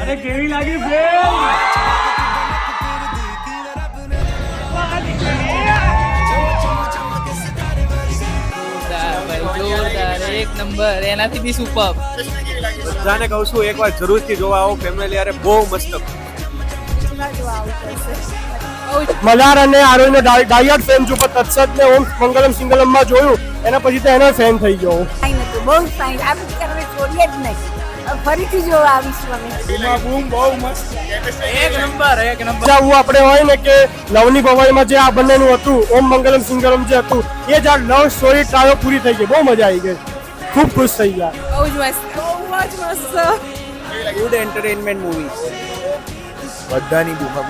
અરે કેવી લાગી ફિલ્મ? જોરદાર, એક નંબર, એનાથી બી સુપર. બધાને કહું છું એકવાર જરૂરથી જોવા આવો ફેમિલી યારે, બહુ મસ્ત. મલ્હાર અને આરોહીનો ડાયટ ફેન છું, પણ તત્સત ને ઓમ મંગલમ સિંગલમ માં જોયું એના પછી તો એનો ફેન થઈ ગયો. બહુ ફાઇન, આ પિક્ચર અમે છોડીએ જ નહીં, ફરીથી જોવા આવીશું અમે. બહુ મસ્ત, એક નંબર. આવું આપણે હોય ને કે લવની ભવાઈમાં જે આ બંનેનું હતું ઓમ મંગલમ સિંગલમ જે હતું એ જ આ લવ સ્ટોરી ટ્રાયો પૂરી થઈ ગઈ, બહુ મજા આવી ગઈ, ખૂબ ખુશ થઈ ગયા. બહુ જ મસ્ત, બહુ જ મસ્ત. Good entertainment movie. બધાની બુમા